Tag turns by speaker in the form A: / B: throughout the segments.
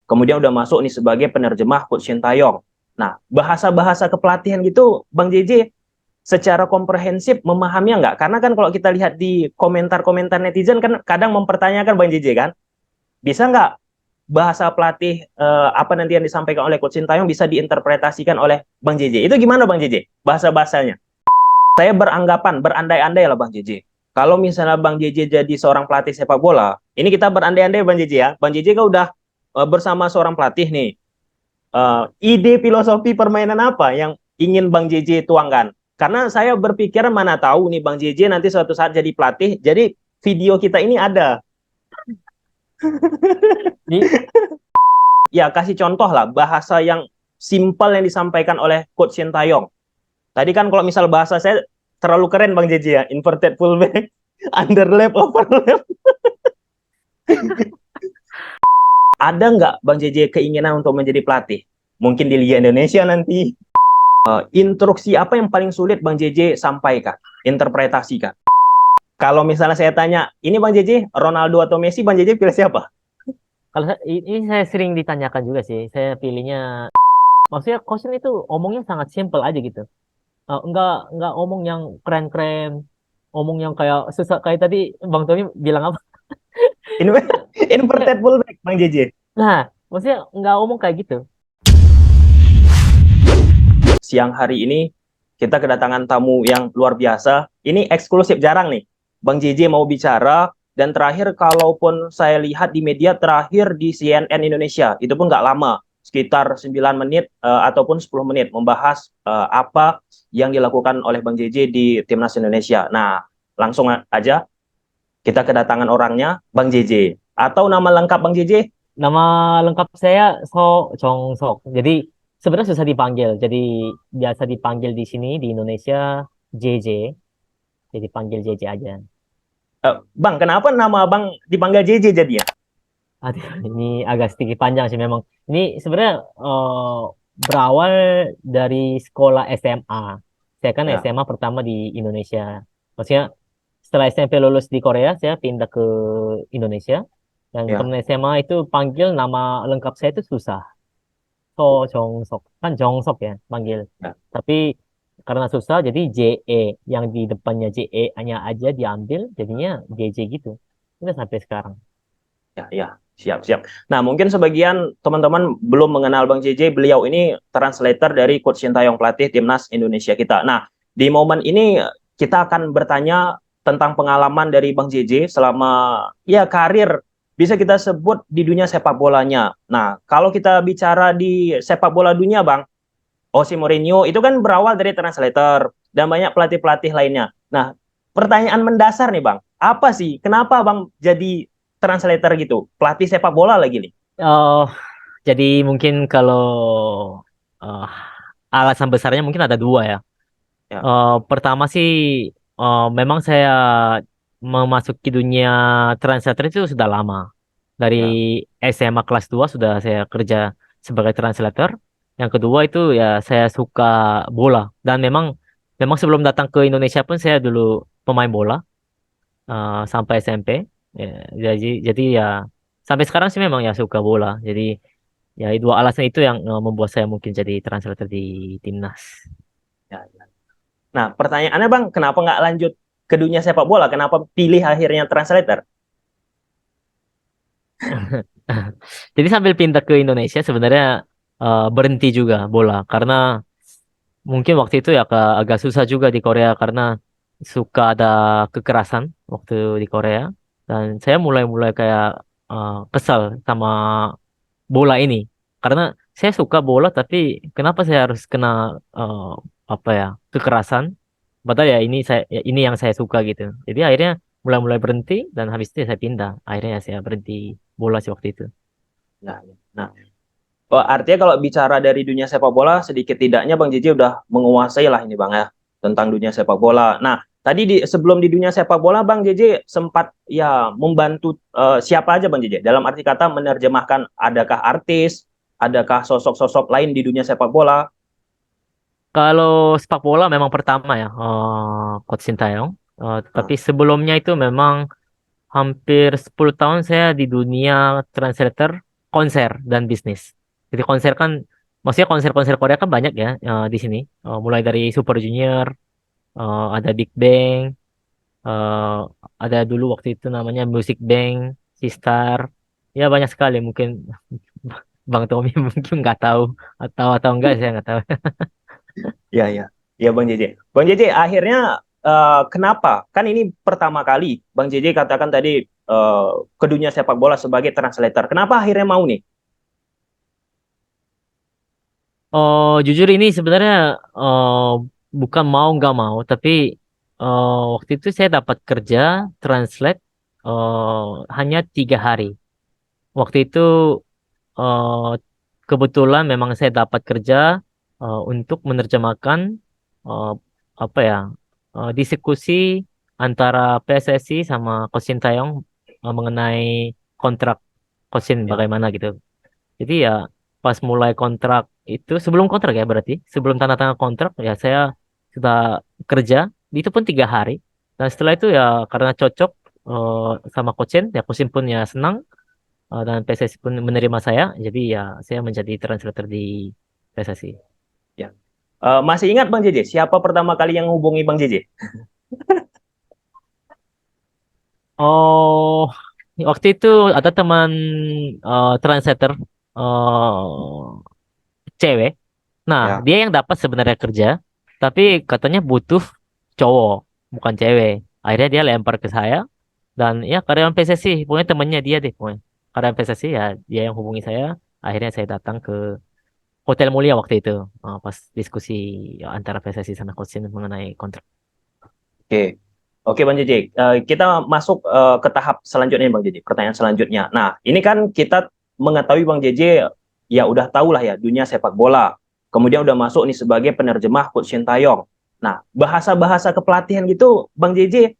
A: kemudian udah masuk nih sebagai penerjemah Coach Sintayong. Nah, bahasa-bahasa kepelatihan gitu, Bang JJ, secara komprehensif memahaminya nggak? Karena kan kalau kita lihat di komentar-komentar netizen kan kadang mempertanyakan Bang JJ kan, bisa nggak bahasa pelatih apa nanti yang disampaikan oleh Coach Sintayong bisa diinterpretasikan oleh Bang JJ? Itu gimana Bang JJ? Bahasa-bahasanya? Saya beranggapan, berandai-andai lah Bang JJ. Kalau misalnya Bang JJ jadi seorang pelatih sepak bola, ini kita berandai-andai Bang JJ ya. Bang JJ kan udah bersama seorang pelatih nih. Ide filosofi permainan apa yang ingin Bang JJ tuangkan? Karena saya berpikir mana tahu nih Bang JJ nanti suatu saat jadi pelatih, jadi video kita ini ada.
B: Di
A: Ya kasih contoh lah bahasa yang simpel yang disampaikan oleh Coach Sintayong. Tadi kan kalau misal bahasa saya terlalu keren Bang JJ ya, inverted fullback, underlap, overlap. Ada nggak Bang JJ keinginan untuk menjadi pelatih? Mungkin di Liga Indonesia nanti. Instruksi apa yang paling sulit Bang JJ sampaikan, interpretasikan? Kalau misalnya saya tanya, ini Bang JJ, Ronaldo atau Messi, Bang JJ pilih siapa?
B: kalau ini saya sering ditanyakan juga sih. Saya pilihnya, maksudnya Kosin itu omongnya sangat simple aja gitu. Enggak omong yang keren-keren, omong yang kayak susah kayak tadi Bang Tony bilang apa?
A: Inverted fullback Bang JJ.
B: Nah, maksudnya enggak omong kayak gitu.
A: Siang hari ini kita kedatangan tamu yang luar biasa. Ini eksklusif, jarang nih. Bang JJ mau bicara, dan terakhir kalaupun saya lihat di media terakhir di CNN Indonesia, itu pun nggak lama, sekitar 9 menit ataupun 10 menit membahas apa yang dilakukan oleh Bang JJ di Timnas Indonesia. Nah, langsung aja kita kedatangan orangnya, Bang JJ. Atau nama lengkap Bang JJ?
B: Nama lengkap saya Chong Sok. Jadi sebenarnya susah dipanggil. Jadi biasa dipanggil di sini di Indonesia JJ. Jadi panggil JJ aja.
A: Bang, kenapa nama Bang dipanggil JJ jadinya?
B: Aduh, ini agak sedikit panjang sih memang. Ini sebenarnya berawal dari sekolah SMA. Saya kan
A: Ya,
B: SMA pertama di Indonesia. Maksudnya setelah SMP lulus di Korea, saya pindah ke Indonesia. Dan
A: ya,
B: temen SMA itu panggil nama lengkap saya itu susah. So Jong Sok. Kan Jong Sok ya panggil.
A: ya.
B: Tapi karena susah jadi JE. Yang di depannya JE hanya aja diambil jadinya JJ gitu. Udah sampai sekarang.
A: Ya, ya, siap, siap. Nah, mungkin sebagian teman-teman belum mengenal Bang JJ. Beliau ini translator dari Coach Sintayong, pelatih Timnas Indonesia kita. Nah, di momen ini kita akan bertanya tentang pengalaman dari Bang JJ selama ya karir bisa kita sebut di dunia sepak bolanya. Nah, kalau kita bicara di sepak bola dunia, Bang, Jose Mourinho itu kan berawal dari translator dan banyak pelatih-pelatih lainnya. Nah, pertanyaan mendasar nih Bang, apa sih kenapa Bang jadi translator gitu? Pelatih sepak bola lagi nih.
B: Oh, jadi mungkin kalau eh, alasan besarnya mungkin ada dua ya.
A: Ya,
B: Pertama sih memang saya memasuki dunia translator itu sudah lama. Dari
A: ya,
B: SMA kelas 2 sudah saya kerja sebagai translator. Yang kedua itu ya saya suka bola dan memang memang sebelum datang ke Indonesia pun saya dulu pemain bola sampai SMP. Ya, jadi ya sampai sekarang sih memang ya suka bola. Jadi ya dua alasan itu yang membuat saya mungkin jadi translator di timnas.
A: ya. Nah, pertanyaannya Bang, kenapa nggak lanjut ke dunia sepak bola? Kenapa pilih akhirnya translator?
B: Jadi sambil pindah ke Indonesia sebenarnya berhenti juga bola karena mungkin waktu itu ya agak susah juga di Korea karena suka ada kekerasan waktu di Korea dan saya mulai-mulai kayak kesal sama bola ini karena saya suka bola tapi kenapa saya harus kena eh, apa ya kekerasan padahal ya ini ini yang saya suka gitu jadi akhirnya mulai-mulai berhenti dan habis itu saya pindah akhirnya ya saya berhenti bola sih waktu itu.
A: Nah, nah, artinya kalau bicara dari dunia sepak bola, sedikit tidaknya Bang JJ udah menguasai lah ini Bang ya, tentang dunia sepak bola. Nah, tadi sebelum di dunia sepak bola, Bang JJ sempat ya membantu siapa aja Bang JJ? Dalam arti kata menerjemahkan, adakah artis, adakah sosok-sosok lain di dunia sepak bola?
B: Kalau sepak bola memang pertama ya Coach Sintayong.
A: Nah,
B: Tapi sebelumnya itu memang hampir 10 tahun saya di dunia translator konser dan bisnis. Jadi konser kan, maksudnya konser-konser Korea kan banyak ya di sini. Mulai dari Super Junior, ada Big Bang, eh, ada dulu waktu itu namanya Music Bank, Sistar. Ya banyak sekali mungkin Bang Tommy mungkin nggak tahu atau enggak saya nggak tahu.
A: Ya, ya. Ya, Bang JJ. Bang JJ, akhirnya kenapa? Kan ini pertama kali Bang JJ katakan tadi ke dunia sepak bola sebagai translator. Kenapa akhirnya mau nih?
B: Oh, jujur ini sebenarnya bukan mau nggak mau, tapi waktu itu saya dapat kerja translate hanya 3 hari. Waktu itu eh, kebetulan memang saya dapat kerja untuk menerjemahkan eh, apa ya diskusi antara PSSI sama Coach Sintayong mengenai kontrak Coach Shin
A: Ya.
B: bagaimana gitu. Jadi ya pas mulai kontrak itu sebelum kontrak ya berarti sebelum tanda tangan kontrak ya saya sudah kerja itu pun 3 hari dan setelah itu ya karena cocok sama Coach Shin ya Coach Shin pun ya senang dan PSSI pun menerima saya jadi ya saya menjadi translator di PSSI.
A: Ya. Masih ingat Bang JJ, siapa pertama kali yang hubungi Bang JJ?
B: Oh, waktu itu ada teman translator cewek. Nah,
A: Ya.
B: dia yang dapat sebenarnya kerja, tapi katanya butuh cowok, bukan cewek. Akhirnya dia lempar ke saya dan ya karyawan PSSI, pokoknya temennya dia deh, pokoknya. Karyawan PSSI ya dia yang hubungi saya. Akhirnya saya datang ke Hotel Mulia waktu itu, pas diskusi ya, antara PSSI sama Coach Shin mengenai kontrak.
A: Oke. Oke, Bang JJ. Kita masuk ke tahap selanjutnya, Bang JJ. Pertanyaan selanjutnya. Nah, ini kan kita mengetahui Bang JJ ya udah tahu lah ya dunia sepak bola. Kemudian udah masuk nih sebagai penerjemah Coach Sintayong. Nah, bahasa-bahasa kepelatihan gitu, Bang JJ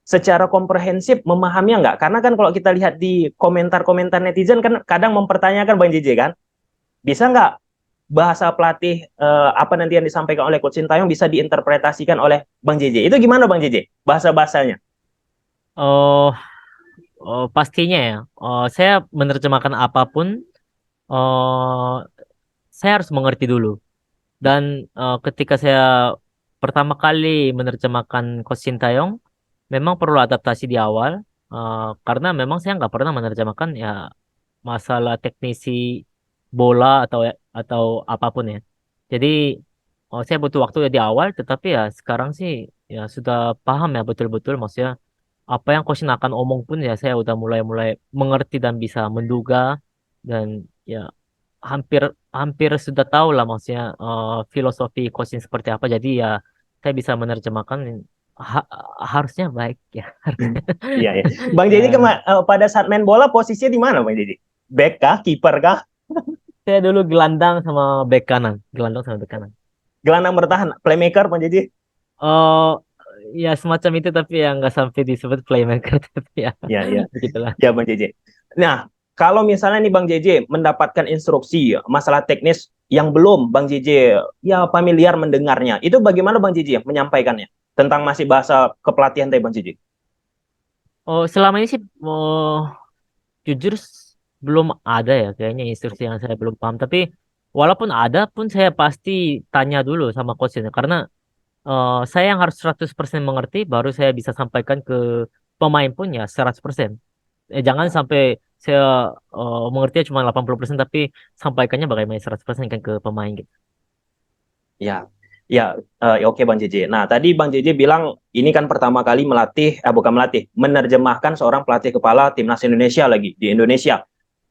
A: secara komprehensif memahaminya nggak? Karena kan kalau kita lihat di komentar-komentar netizen kan kadang mempertanyakan Bang JJ kan, bisa nggak bahasa pelatih apa nanti yang disampaikan oleh Coach Sintayong bisa diinterpretasikan oleh Bang JJ? Itu gimana Bang JJ? Bahasa-bahasanya.
B: Oh, pastinya ya. Saya menerjemahkan apapun, eh saya harus mengerti dulu. Dan ketika saya pertama kali menerjemahkan Coach Sintayong, memang perlu adaptasi di awal, karena memang saya nggak pernah menerjemahkan ya masalah teknisi bola atau apapun ya. Jadi saya butuh waktu ya di awal, tetapi ya sekarang sih ya sudah paham ya betul-betul maksudnya apa yang Coach akan omong pun ya saya udah mulai-mulai mengerti dan bisa menduga dan ya hampir hampir sudah tahu lah maksudnya filosofi coaching seperti apa jadi ya saya bisa menerjemahkan ha- harusnya baik ya.
A: Iya, ya. Bang JJ
B: Ya,
A: pada saat main bola posisinya di mana Bang JJ? Back kah? Kiper kah?
B: saya dulu gelandang sama bek kanan.
A: Gelandang bertahan? Playmaker Bang JJ?
B: Oh ya semacam itu tapi ya nggak sampai disebut playmaker tapi ya
A: Iya, iya.
B: begitulah.
A: Ya Bang JJ. Nah, kalau misalnya nih Bang JJ mendapatkan instruksi masalah teknis yang belum Bang JJ ya familiar mendengarnya, itu bagaimana Bang JJ menyampaikannya tentang masih bahasa kepelatihan tadi Bang JJ?
B: Oh selama ini sih jujur belum ada ya kayaknya instruksi yang saya belum paham tapi walaupun ada pun saya pasti tanya dulu sama coachnya karena saya yang harus 100% mengerti baru saya bisa sampaikan ke pemain pun ya 100%. Jangan sampai saya mengerti cuma 80% tapi sampaikannya bagaimana 100% kan ke pemain gitu.
A: Ya, ya, oke Bang JJ. Nah, tadi Bang JJ bilang ini kan pertama kali melatih, bukan melatih, menerjemahkan seorang pelatih kepala timnas Indonesia lagi di Indonesia.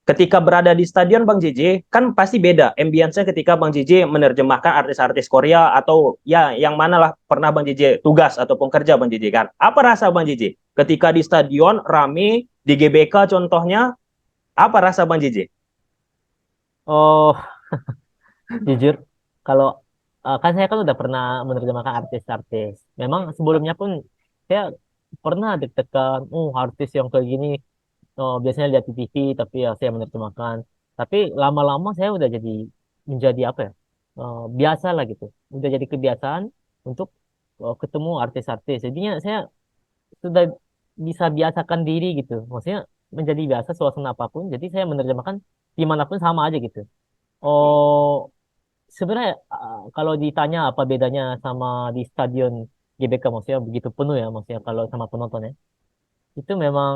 A: Ketika berada di stadion Bang JJ, kan pasti beda ambience-nya ketika Bang JJ menerjemahkan artis-artis Korea atau ya yang mana lah pernah Bang JJ tugas ataupun kerja Bang JJ kan. Apa rasa Bang JJ ketika di stadion rame di GBK contohnya, apa rasa Bang JJ?
B: Oh, jujur kalau kan saya kan udah pernah menerjemahkan artis-artis. Memang sebelumnya pun saya pernah deg-degan, artis yang kayak gini biasanya lihat di TV tapi ya saya menerjemahkan. Tapi lama-lama saya udah jadi menjadi apa ya? Biasa lah gitu. Udah jadi kebiasaan untuk ketemu artis-artis. Jadinya saya sudah bisa biasakan diri gitu. Maksudnya menjadi biasa suasana apapun. Jadi saya menerjemahkan dimanapun sama aja gitu. Oh, sebenarnya kalau ditanya apa bedanya sama di stadion GBK, maksudnya begitu penuh ya, maksudnya kalau sama penontonnya, itu memang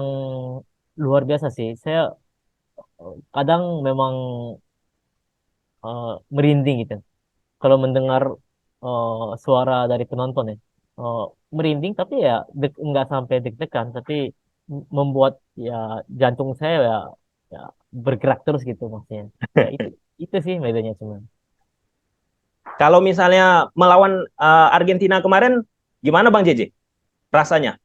B: luar biasa sih. Saya kadang memang merinding gitu kalau mendengar suara dari penonton ya. Eh, Merinding, tapi ya nggak sampai deg-degan, tapi membuat ya jantung saya ya bergerak terus gitu maksudnya. Ya itu sih bedanya cuma.
A: Kalau misalnya melawan Argentina kemarin, gimana Bang JJ rasanya?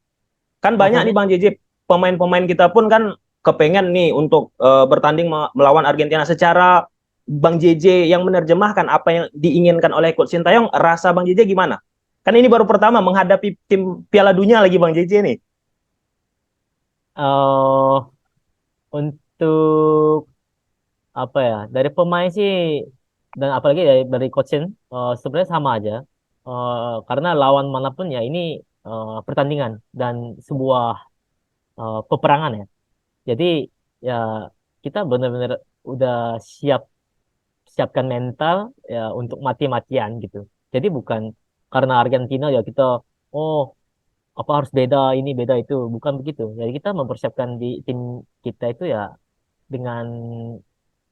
A: Kan banyak nih
B: Rasanya
A: Bang JJ, pemain-pemain kita pun kan kepengen nih untuk bertanding melawan Argentina. Secara Bang JJ yang menerjemahkan apa yang diinginkan oleh Coach Sintayong, rasa Bang JJ gimana? Kan ini baru pertama menghadapi tim Piala Dunia lagi Bang JJ nih.
B: eh untuk apa ya, dari pemain sih, dan apalagi dari coach Shin, sebenarnya sama aja. Karena lawan manapun ya ini pertandingan dan sebuah peperangan ya. Jadi ya kita benar-benar udah siap siapkan mental ya untuk mati-matian gitu. Jadi bukan karena Argentina ya kita oh apa harus beda ini beda itu, bukan begitu. Jadi kita mempersiapkan di tim kita itu ya dengan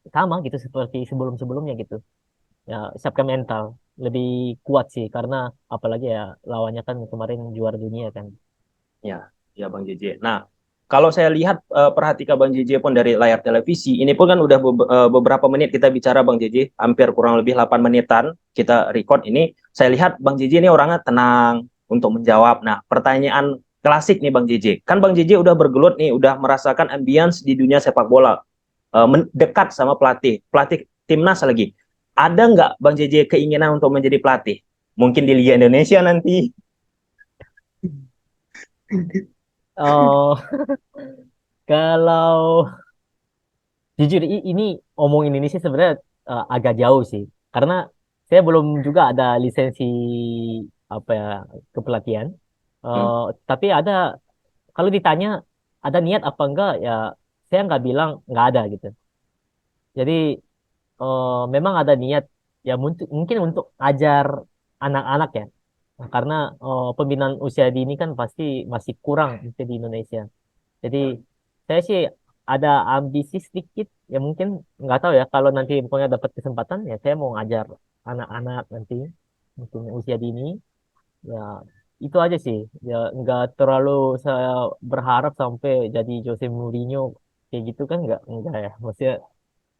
B: sama gitu seperti sebelum-sebelumnya gitu. Ya siapkan mental lebih kuat sih, karena apalagi ya lawannya kan kemarin juara dunia kan.
A: Ya, ya Bang JJ. Nah, kalau saya lihat perhatikan Bang JJ pun dari layar televisi, ini pun kan udah beberapa menit kita bicara Bang JJ, hampir kurang lebih 8 menitan kita record ini. Saya lihat Bang JJ ini orangnya tenang untuk menjawab. Nah, pertanyaan klasik nih Bang JJ. Kan Bang JJ udah bergelut nih, udah merasakan ambience di dunia sepak bola. Dekat sama pelatih, pelatih timnas lagi. Ada nggak Bang JJ keinginan untuk menjadi pelatih? Mungkin di Liga Indonesia nanti.
B: Oh, kalau jujur ini omong Indonesia sebenarnya agak jauh sih, karena saya belum juga ada lisensi apa ya kepelatihan.
A: Hmm.
B: Tapi ada, kalau ditanya ada niat apa enggak ya, saya nggak bilang nggak ada gitu. Jadi memang ada niat ya mungkin untuk ajar anak-anak ya. Nah, karena pembinaan usia dini kan pasti masih kurang mungkin di Indonesia. Jadi saya sih ada ambisi sedikit ya, mungkin nggak tahu ya, kalau nanti pokoknya dapat kesempatan ya saya mau ngajar anak-anak nanti mungkin usia dini ya, itu aja sih. Ya nggak terlalu saya berharap sampai jadi Jose Mourinho kayak gitu kan, nggak ya, maksudnya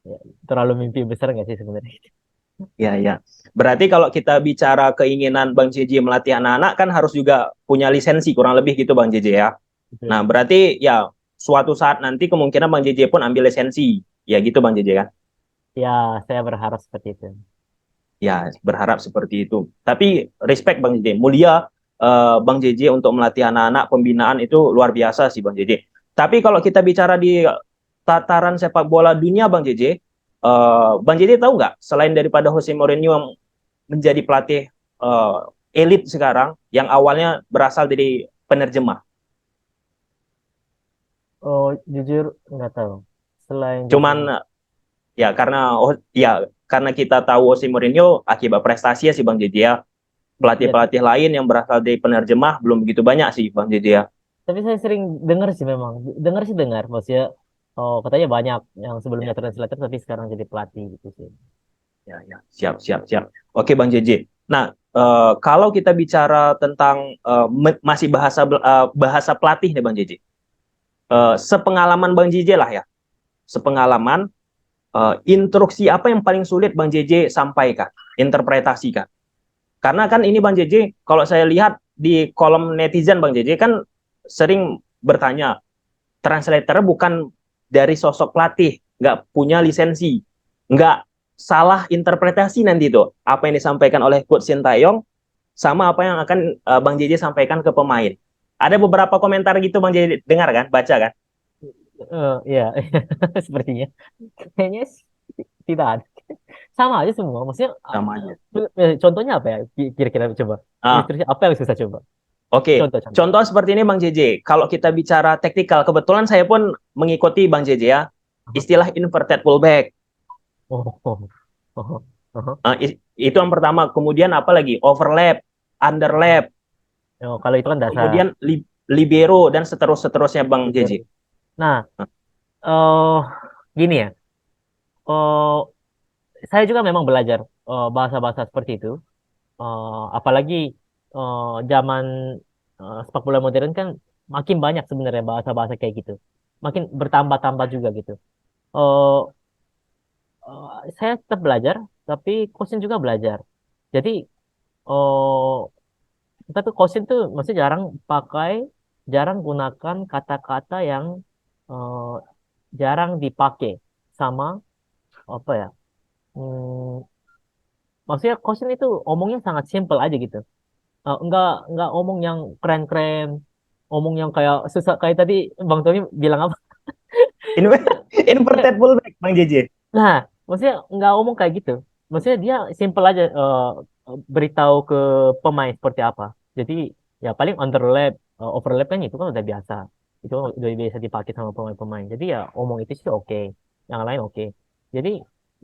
B: ya, terlalu mimpi besar nggak sih sebenarnya.
A: Ya, ya. Berarti kalau kita bicara keinginan Bang JJ melatih anak-anak kan harus juga punya lisensi kurang lebih gitu Bang JJ ya. Nah,
B: Gitu.
A: berarti ya suatu saat nanti kemungkinan Bang JJ pun ambil lisensi. Ya gitu Bang JJ kan.
B: Ya saya berharap seperti itu.
A: Ya, berharap seperti itu. Tapi respect Bang JJ, mulia Bang JJ untuk melatih anak-anak, pembinaan itu luar biasa sih Bang JJ. Tapi kalau kita bicara di tataran sepak bola dunia Bang JJ, Bang JJ tahu nggak selain daripada Jose Mourinho yang menjadi pelatih elit sekarang yang awalnya berasal dari penerjemah.
B: Oh, jujur nggak tahu. Selain Jose
A: Cuman ya karena kita tahu Jose Mourinho akibat prestasi ya sih Bang JJ ya.
B: ya,
A: Pelatih-pelatih lain yang berasal dari penerjemah belum begitu banyak sih Bang JJ ya.
B: tapi saya sering dengar sih, memang dengar sih dengar, maksudnya oh katanya banyak yang sebelumnya
A: Ya,
B: translator tapi sekarang jadi pelatih gitu sih.
A: ya, ya. Siap, siap, siap. Oke Bang JJ. Nah, kalau kita bicara tentang masih bahasa pelatih nih Bang JJ. Sepengalaman Bang JJ lah ya. Sepengalaman instruksi apa yang paling sulit Bang JJ sampaikan, interpretasikan? Karena kan ini Bang JJ, kalau saya lihat di kolom netizen Bang JJ kan sering bertanya, translator bukan dari sosok pelatih, nggak punya lisensi, nggak salah interpretasi nanti itu apa yang disampaikan oleh Coach Sintayong sama apa yang akan Bang JJ sampaikan ke pemain. Ada beberapa komentar gitu Bang JJ dengar kan, baca kan?
B: Iya, sepertinya kayaknya tidak ada, sama aja semua, maksudnya
A: Sama aja.
B: contohnya apa ya kira-kira, coba
A: Ah,
B: instruksi apa yang susah coba.
A: Oke,
B: Contoh-contoh.
A: contoh seperti ini Bang JJ. Kalau kita bicara teknikal, kebetulan saya pun mengikuti Bang JJ ya. Istilah inverted pullback.
B: Oh, oh, oh, oh,
A: Itu yang pertama. Kemudian apa lagi? Overlap,
B: oh.
A: underlap,
B: Oh, kalau itu kan dasar.
A: kemudian libero dan seterusnya Bang JJ.
B: Nah, eh gini ya. Oh, saya juga memang belajar bahasa-bahasa seperti itu. Apalagi zaman sepak bola modern kan makin banyak sebenarnya bahasa-bahasa kayak gitu. Makin bertambah-tambah juga gitu. Eh saya tetap belajar, tapi coaching juga belajar. Jadi, kita tuh coaching tuh masih jarang gunakan kata-kata yang eh, jarang dipakai sama apa ya? Hmm, maksudnya coaching itu omongnya sangat simple aja gitu. Enggak omong yang keren-keren, omong yang kayak susah kayak tadi Bang Tony bilang apa?
A: Inverted pullback Bang JJ.
B: Nah, maksudnya nggak ngomong kayak gitu. Maksudnya dia simple aja beritahu ke pemain seperti apa. Jadi ya paling underlap, overlap kan itu kan udah biasa. Itu kan udah biasa dipakai sama pemain-pemain. Jadi ya omong itu sih oke. Yang lain oke. Jadi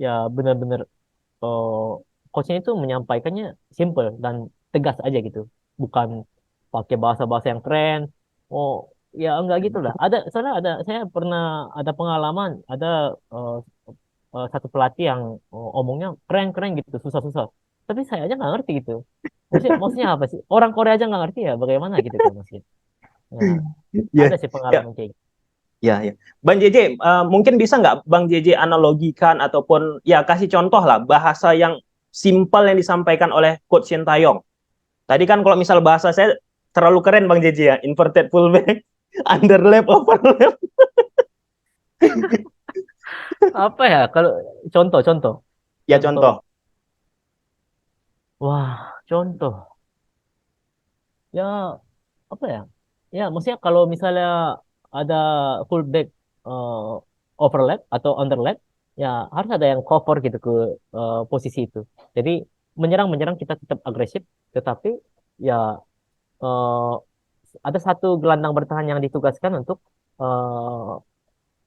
B: ya benar-benar eh, coachnya itu menyampaikannya simple dan tegas aja gitu. Bukan pakai bahasa-bahasa yang keren. Oh, ya enggak gitu lah. Soalnya saya pernah ada pengalaman, ada eh, satu pelatih yang omongnya keren-keren gitu, susah-susah. Tapi saya aja nggak ngerti gitu. Maksudnya apa sih? Orang Korea aja nggak ngerti ya, bagaimana gitu kan maksudnya. Nah, ada
A: Ya,
B: sih
A: ya,
B: pengalaman kayak gitu.
A: ya. Bang JJ, mungkin bisa nggak Bang JJ analogikan ataupun ya kasih contoh lah bahasa yang simpel yang disampaikan oleh Coach Shin Taeyong. Tadi kan kalau misal bahasa saya terlalu keren Bang JJ ya, inverted fullback, underlap, overlap.
B: Apa ya? Kalau contoh,
A: Ya
B: contoh.
A: contoh.
B: Wah, contoh. Ya apa ya? Ya, maksudnya kalau misalnya ada fullback eh, overlap atau underlap, ya harus ada yang cover gitu ke posisi itu. Jadi menyerang kita tetap agresif, tetapi ya eh, ada satu gelandang bertahan yang ditugaskan untuk eh,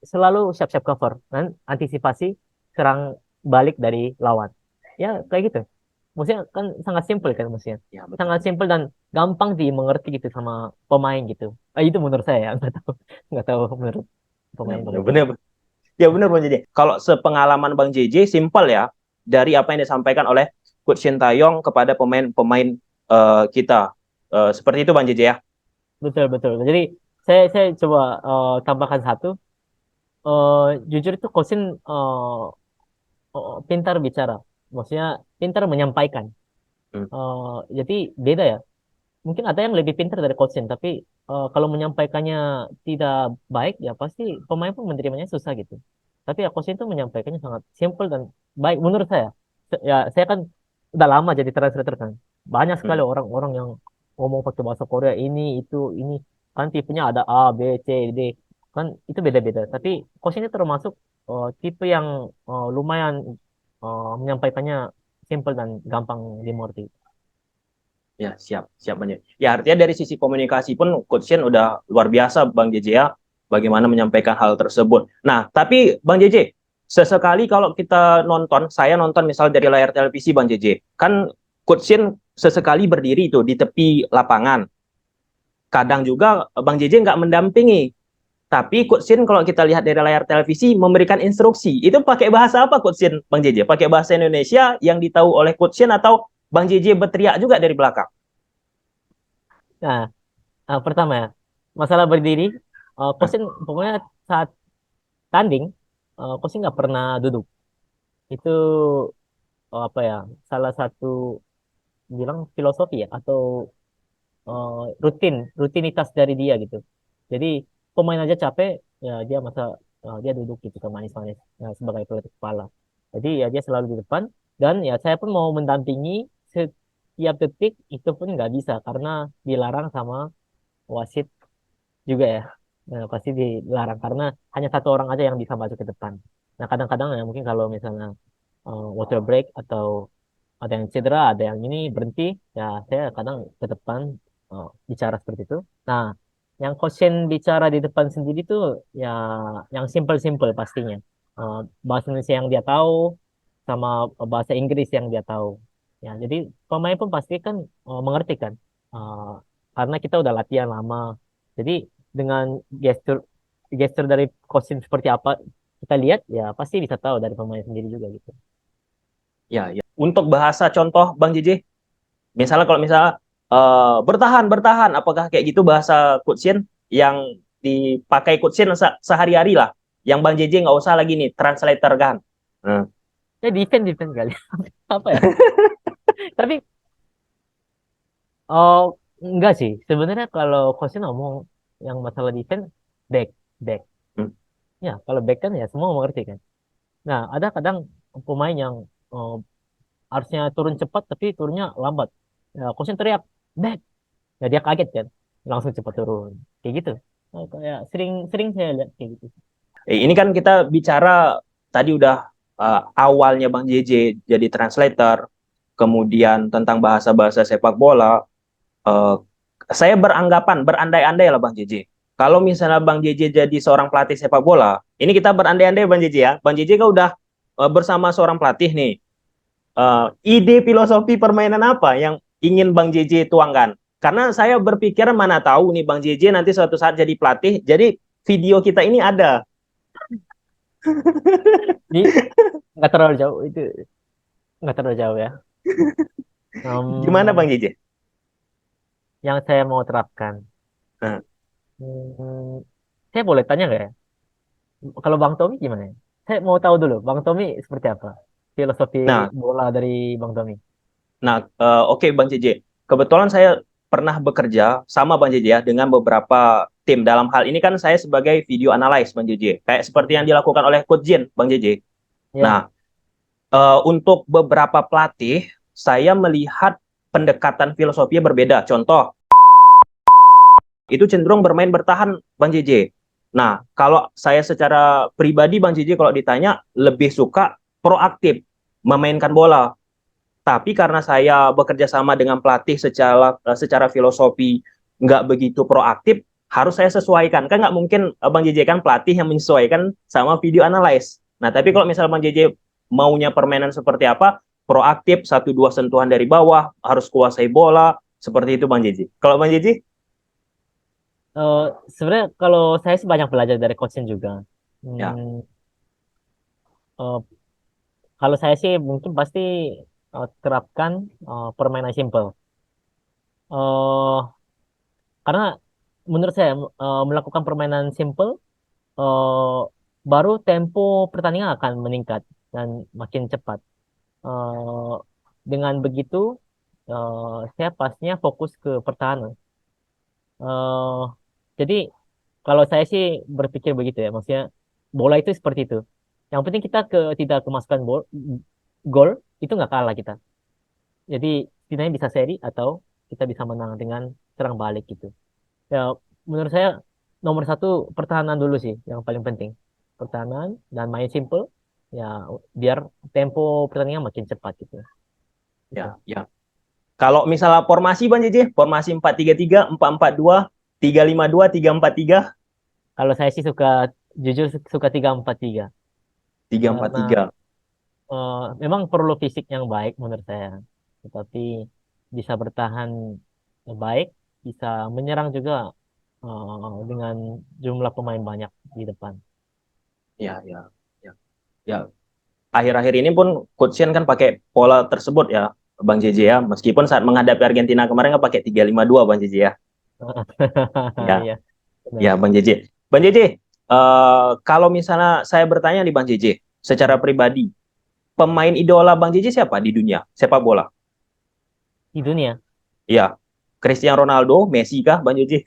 B: selalu siap-siap cover dan antisipasi serang balik dari lawan. Ya kayak gitu. Maksudnya kan sangat simpel kan maksudnya.
A: Ya betul.
B: Sangat simpel dan gampang dimengerti gitu sama pemain gitu. Itu menurut saya ya. Nggak tahu menurut
A: Benar,
B: pemain
A: benar,
B: bagaimana.
A: benar. Ya benar Bang JJ. Kalau sepengalaman Bang JJ simpel ya dari apa yang disampaikan oleh Coach Shin Taeyong kepada pemain-pemain kita. Seperti itu Bang JJ ya.
B: Betul betul. Jadi saya coba tambahkan satu. Jujur itu Kosin pintar bicara. Maksudnya pintar menyampaikan.
A: Hmm.
B: Jadi beda ya. Mungkin ada yang lebih pintar dari coaching, tapi kalau menyampaikannya tidak baik, ya pasti pemain pun menerimanya susah gitu. Tapi ya coaching itu menyampaikannya sangat simple dan baik menurut saya. Ya saya kan udah lama jadi translator kan. Banyak sekali
A: Hmm.
B: orang-orang yang ngomong pakai bahasa Korea ini kan tipenya ada A, B, C, D, kan itu beda-beda. Tapi coaching itu termasuk tipe yang lumayan menyampaikannya simple dan gampang dimengerti.
A: Ya, siap, siap Bang JJ. Ya, artinya dari sisi komunikasi pun Coach Shin udah luar biasa Bang JJ ya, bagaimana menyampaikan hal tersebut. Nah, tapi Bang JJ, sesekali kalau kita nonton, saya nonton misal dari layar televisi Bang JJ, kan Coach Shin sesekali berdiri itu di tepi lapangan. Kadang juga Bang JJ nggak mendampingi, tapi Coach Shin kalau kita lihat dari layar televisi memberikan instruksi. Itu pakai bahasa apa Coach Shin, Bang JJ? Pakai bahasa Indonesia yang ditahu oleh Coach Shin atau Bang JJ berteriak juga dari belakang?
B: Nah, pertama ya, masalah berdiri, Kosin pokoknya saat tanding, Kosin nggak pernah duduk. Itu apa ya, salah satu bilang filosofi ya, atau rutinitas dari dia gitu. Jadi pemain aja capek, ya dia masa dia duduk gitu kan manis-manis sebagai pelatih kepala. Jadi ya dia selalu di depan dan ya saya pun mau mendampingi setiap detik itu pun nggak bisa karena dilarang sama wasit juga ya. Nah, pasti dilarang karena hanya satu orang aja yang bisa masuk ke depan. Nah, kadang-kadang ya mungkin kalau misalnya water break atau ada yang cedera, ada yang ini berhenti, ya saya kadang ke depan bicara seperti itu. Nah, yang Kosen bicara di depan sendiri tuh ya yang simple-simple pastinya. Bahasa Indonesia yang dia tahu sama bahasa Inggris yang dia tahu. Ya, jadi pemain pun pasti kan mengerti kan. Eh, karena kita udah latihan lama. Jadi dengan gestur gestur dari Kosen seperti apa kita lihat ya pasti bisa tahu dari pemain sendiri juga gitu.
A: Ya, ya. Untuk bahasa contoh Bang JJ, misalnya kalau misalnya bertahan, bertahan, apakah kayak gitu bahasa Coach Shin yang dipakai Coach Shin sehari-hari lah, yang Bang JJ nggak usah lagi nih translator kan? Nah,
B: Ya defense defense kali. Apa ya? Tapi oh enggak sih. Sebenarnya kalau Kosen ngomong yang masalah defense back back.
A: hmm,
B: Ya, kalau back kan ya semua mengerti kan. Nah, ada kadang pemain yang harusnya turun cepat tapi turunnya lambat. Ya, Kosen teriak back. Ya dia kaget kan. Langsung cepat turun. Kayak gitu. Kayak sering sering saya lihat kayak gitu.
A: ini kan kita bicara tadi udah awalnya Bang JJ jadi translator, kemudian tentang bahasa-bahasa sepak bola. eh, saya beranggapan, berandai-andai lah Bang JJ. Kalau misalnya Bang JJ jadi seorang pelatih sepak bola, ini kita berandai-andai Bang JJ ya. Bang JJ kan udah bersama seorang pelatih nih. Ide filosofi permainan apa yang ingin Bang JJ tuangkan? Karena saya berpikir mana tahu nih Bang JJ nanti suatu saat jadi pelatih, jadi video kita ini ada.
B: Jadi nggak terlalu jauh itu nggak terlalu jauh ya.
A: Gimana Bang
B: Em,
A: JJ?
B: yang saya mau terapkan.
A: Nah,
B: Hmm, saya boleh tanya nggak ya? Kalau Bang Tommy gimana ya? Saya mau tahu dulu, Bang Tommy seperti apa? Filosofi
A: nah,
B: bola dari Bang Tommy.
A: oke Bang JJ. Kebetulan saya pernah bekerja sama Bang JJ ya dengan beberapa tim. Dalam hal ini kan saya sebagai video analyst Bang JJ. Kayak seperti yang
B: Hmm.
A: dilakukan oleh Coach Jin Bang JJ.
B: Ya,
A: Nah, untuk beberapa pelatih saya melihat pendekatan filosofinya berbeda. Contoh, itu cenderung bermain bertahan Bang JJ. Nah, kalau saya secara pribadi Bang JJ kalau ditanya lebih suka proaktif memainkan bola. Tapi karena saya bekerja sama dengan pelatih secara filosofi nggak begitu proaktif, harus saya sesuaikan. Kan nggak mungkin Bang JJ kan pelatih yang menyesuaikan sama video analyze. Nah, tapi kalau misalnya Bang JJ maunya permainan seperti apa, proaktif, satu dua sentuhan dari bawah, harus kuasai bola, seperti itu Bang JJ. Kalau Bang JJ?
B: eh, sebenarnya kalau saya sih banyak belajar dari coaching juga.
A: Ya,
B: Hmm, eh, kalau saya sih mungkin pasti terapkan permainan simple. eh karena menurut saya melakukan permainan simple eh, baru tempo pertandingan akan meningkat dan makin cepat. Eh, dengan begitu, saya pastinya fokus ke pertahanan. eh jadi kalau saya sih berpikir begitu ya, maksudnya bola itu seperti itu. Yang penting kita tidak kemasukan gol itu nggak kalah kita. Jadi setidaknya bisa seri atau kita bisa menang dengan serang balik gitu. Ya menurut saya nomor satu pertahanan dulu sih yang paling penting. Pertahanan dan main simple ya biar tempo pertandingan makin cepat gitu. Gitu.
A: ya, ya. Kalau misalnya formasi Bang JJ, formasi 4-3-3, 4-4-2, 3-5-2, 3-4-3,
B: Kalau saya sih jujur suka 3-4-3 karena
A: 3-4-3.
B: memang perlu fisik yang baik menurut saya. Tetapi bisa bertahan baik, bisa menyerang juga dengan jumlah pemain banyak di depan.
A: Ya, ya, ya. Ya, akhir-akhir ini pun Coach Shin kan pakai pola tersebut ya, Bang JJ ya. Meskipun saat menghadapi Argentina kemarin kan pakai 3-5-2 Bang JJ ya. Ya,
B: Iya, benar.
A: ya Bang JJ. Bang JJ, kalau misalnya saya bertanya nih Bang JJ, secara pribadi, pemain idola Bang JJ siapa di dunia sepak bola?
B: Di dunia,
A: Ya, Cristiano Ronaldo, Messi kah Bang JJ?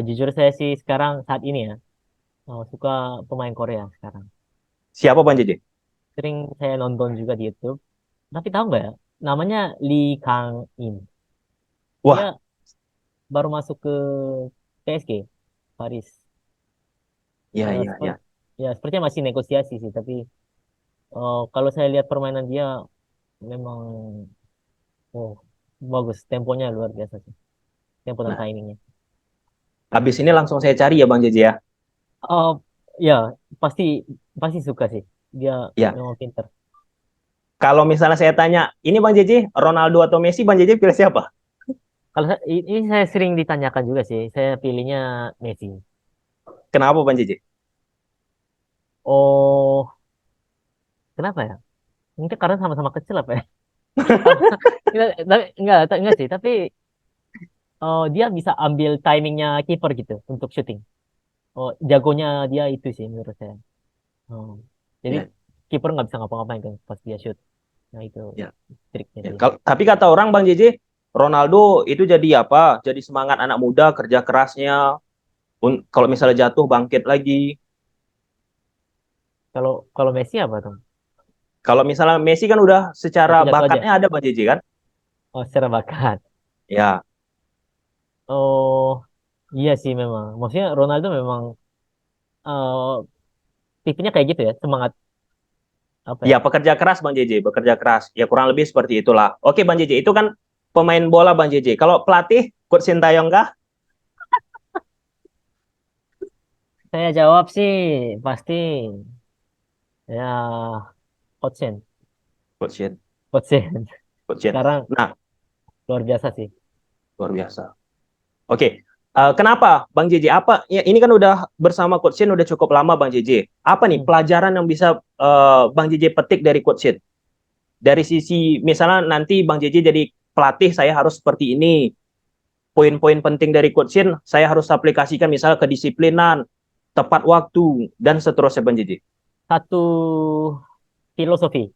B: jujur saya sih sekarang saat ini ya suka pemain Korea sekarang.
A: Siapa Bang JJ?
B: Sering saya nonton juga di YouTube. Tapi tahu nggak ya, namanya Lee Kang In.
A: Wah,
B: Dia baru masuk ke PSG, Paris.
A: ya,
B: Ya,
A: ya, ya.
B: ya sepertinya masih negosiasi sih, tapi kalau saya lihat permainan dia memang, oh. bagus, temponya luar biasa sih, tempo dan
A: Nah,
B: timingnya.
A: habis ini langsung saya cari ya Bang JJ ya.
B: Oh ya, pasti pasti suka sih, dia
A: Ya,
B: memang pinter.
A: kalau misalnya saya tanya, ini Bang JJ, Ronaldo atau Messi, Bang JJ pilih siapa?
B: Kalau ini saya sering ditanyakan juga sih, saya pilihnya Messi.
A: Kenapa Bang JJ?
B: Oh, kenapa ya? Mungkin karena sama-sama kecil apa ya? Sama, enggak sih, tapi dia bisa ambil timingnya kiper gitu untuk syuting. Oh, jagonya dia itu sih menurut saya. Oh, jadi
A: Ya,
B: kiper nggak bisa ngapa-ngapain kan pas dia shoot. Nah itu
A: ya.
B: triknya
A: Ya,
B: dia.
A: tapi kata orang Bang JJ, Ronaldo itu jadi apa? Jadi semangat anak muda, kerja kerasnya. Kalau misalnya jatuh bangkit lagi.
B: Kalau kalau Messi apa tuh?
A: Kalau misalnya Messi kan udah secara
B: Jatuh-jatuh aja.
A: bakatnya ada Bang JJ kan?
B: Oh, secara bakat.
A: Ya,
B: Oh, iya sih memang. Maksudnya Ronaldo memang eh tipenya kayak gitu ya, semangat apa ya?
A: ya pekerja keras Bang JJ, bekerja keras. Ya kurang lebih seperti itulah. Oke Bang JJ, itu kan pemain bola Bang JJ. Kalau pelatih, Coach Sintayong kah?
B: Saya jawab sih pasti ya Coach Shin.
A: Coach Shin,
B: Coach Shin.
A: Coach Shin.
B: Sekarang
A: Nah,
B: luar biasa sih.
A: luar biasa. Oke, kenapa Bang JJ? Apa? Ya, ini kan udah bersama Coach Shin udah cukup lama Bang JJ. Apa nih
B: Hmm.
A: pelajaran yang bisa Bang JJ petik dari Coach Shin? Dari sisi misalnya nanti Bang JJ jadi pelatih, saya harus seperti ini. Poin-poin penting dari Coach Shin saya harus aplikasikan misalnya kedisiplinan, tepat waktu dan seterusnya Bang JJ.
B: Satu filosofi.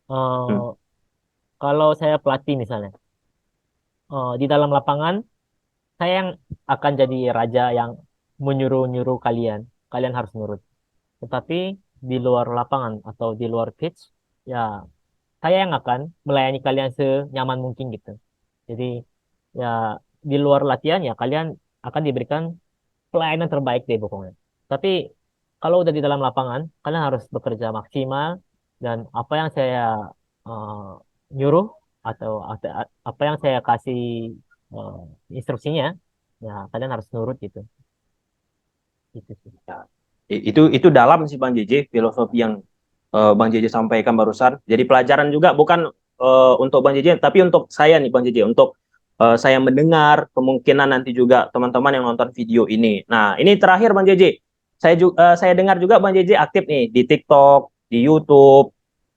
A: Hmm.
B: Eh, kalau saya pelatih misalnya, di dalam lapangan saya yang akan jadi raja yang menyuruh-nyuruh kalian. Kalian harus nurut. Tetapi di luar lapangan atau di luar pitch, ya saya yang akan melayani kalian senyaman mungkin gitu. Jadi ya di luar latihan ya kalian akan diberikan pelayanan terbaik deh pokoknya. Tapi kalau udah di dalam lapangan, kalian harus bekerja maksimal dan apa yang saya eh, nyuruh atau apa yang saya kasih eh, instruksinya, ya kalian harus nurut gitu. Gitu sih.
A: Ya, itu dalam sih Bang JJ filosofi yang Bang JJ sampaikan barusan. Jadi pelajaran juga bukan untuk Bang JJ, tapi untuk saya nih Bang JJ, untuk saya mendengar, kemungkinan nanti juga teman-teman yang nonton video ini. Nah, ini terakhir Bang JJ. Saya dengar juga Bang JJ aktif nih di TikTok, di YouTube.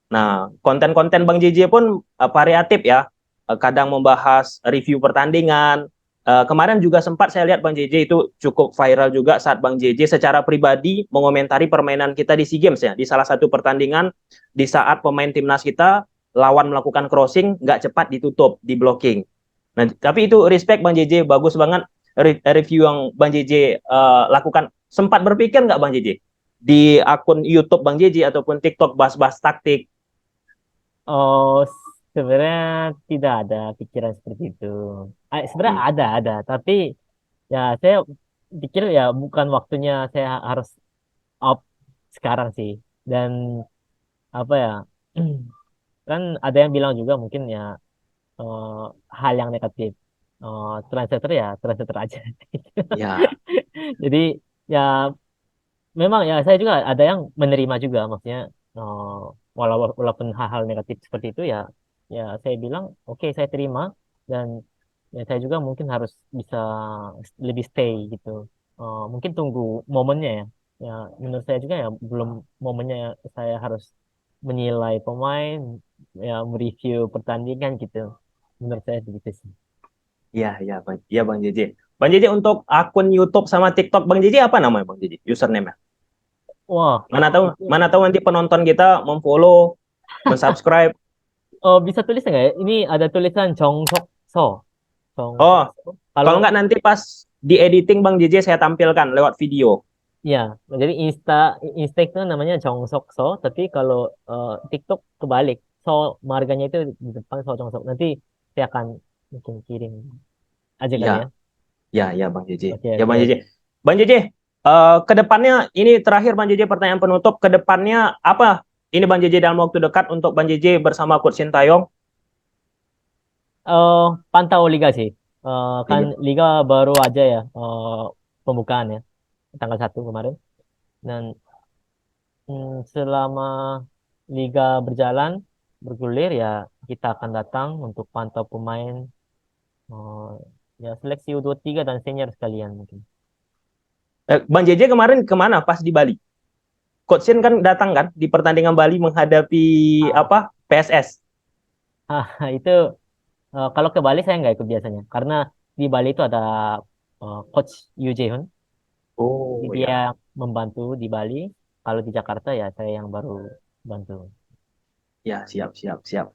A: Nah, konten-konten Bang JJ pun variatif ya. Kadang membahas review pertandingan. Kemarin juga sempat saya lihat Bang JJ itu cukup viral juga saat Bang JJ secara pribadi mengomentari permainan kita di SEA Games ya. Di salah satu pertandingan di saat pemain timnas kita lawan melakukan crossing nggak cepat ditutup, di blocking. Nah, tapi itu respect Bang JJ, bagus banget review yang Bang JJ lakukan. Sempat berpikir nggak Bang JJ di akun YouTube Bang JJ ataupun TikTok bahas-bahas taktik.
B: Oh, sebenarnya tidak ada pikiran seperti itu. Sebenarnya
A: Hmm.
B: ada, tapi ya saya pikir ya bukan waktunya saya harus up sekarang sih. Dan apa ya, kan ada yang bilang juga mungkin ya eh, hal yang negatif. Translator ya translator aja.
A: Ya,
B: Jadi ya memang ya saya juga ada yang menerima juga maksudnya eh, walaupun hal-hal negatif seperti itu ya ya saya bilang oke saya terima dan ya saya juga mungkin harus bisa lebih stay gitu. Mungkin tunggu momennya ya. Ya menurut saya juga ya belum momennya saya harus menilai pemain ya mereview pertandingan gitu. Menurut saya begitu sih.
A: ya Bang JJ. Bang JJ untuk akun YouTube sama TikTok Bang JJ apa namanya Bang JJ? Username-nya.
B: Wah, itu
A: Mana tahu nanti penonton kita memfollow, mensubscribe.
B: bisa tulis nggak ya? Ini ada tulisan Jongsok So. Jongsok
A: Oh,
B: So. Kalau
A: kalau nggak nanti pas di editing Bang JJ saya tampilkan lewat video.
B: ya, jadi Insta itu namanya Jongsok So, tapi kalau TikTok kebalik. So marganya itu di depan So Jongsok. Nanti saya akan mungkin kirim aja kali ya.
A: Ya, ya Bang JJ.
B: Oke,
A: Ya
B: oke,
A: Bang JJ.
B: oke.
A: Bang JJ, ke depannya ini terakhir Bang JJ pertanyaan penutup. Ke depannya apa? Ini Bang JJ dalam waktu dekat untuk Bang JJ bersama Coach Sintayong.
B: Pantau liga sih. Kan
A: Liga.
B: liga baru aja ya pembukaan ya tanggal 1 kemarin. Dan selama liga berjalan bergulir ya kita akan datang untuk pantau pemain, eh, ya seleksi U23 dan senior sekalian mungkin.
A: Bang JJ kemarin kemana pas di Bali? Coach Shin kan datang kan di pertandingan Bali menghadapi
B: Ah,
A: apa PSS.
B: itu kalau ke Bali saya nggak ikut biasanya karena di Bali itu ada coach Yu Jae-hoon. Jadi
A: Oh
B: dia
A: ya,
B: membantu di Bali. Kalau di Jakarta ya saya yang baru bantu.
A: ya siap siap siap.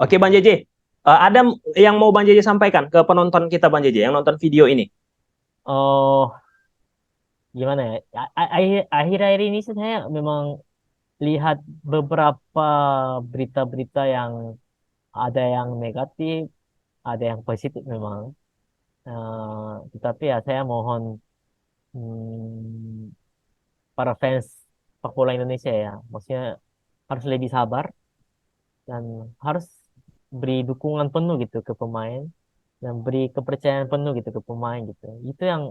A: Oke Bang JJ, ada yang mau Bang JJ sampaikan ke penonton kita Bang JJ yang nonton video ini?
B: Oh, gimana ya? Akhir-akhir ini sih saya memang lihat beberapa berita-berita yang ada yang negatif, ada yang positif memang. Tetapi ya saya mohon para fans sepak bola Indonesia ya, maksudnya harus lebih sabar dan harus beri dukungan penuh gitu ke pemain dan beri kepercayaan penuh gitu ke pemain gitu. Itu yang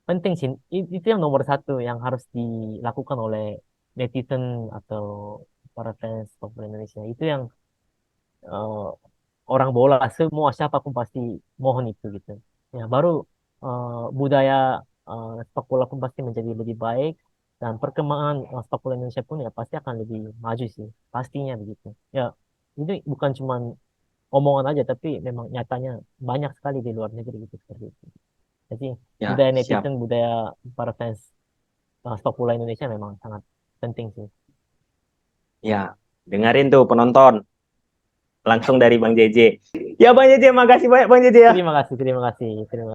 B: penting sih. Itu yang nomor satu yang harus dilakukan oleh netizen atau para fans sepak bola Indonesia. Itu yang eh, orang bola semua siapapun pasti mohon itu gitu. Ya baru budaya sepak bola pun pasti menjadi lebih baik dan perkembangan sepak bola Indonesia pun ya pasti akan lebih maju sih pastinya begitu. Ya ini bukan cuma omongan aja tapi memang nyatanya banyak sekali di luar negeri gitu seperti itu. Jadi
A: Ya
B: budaya
A: siap.
B: netizen, budaya para fans sepak bola Indonesia memang sangat penting sih.
A: Ya dengerin tuh penonton langsung dari Bang JJ. Ya Bang JJ, makasih banyak Bang JJ ya.
B: Terima kasih, terima kasih, terima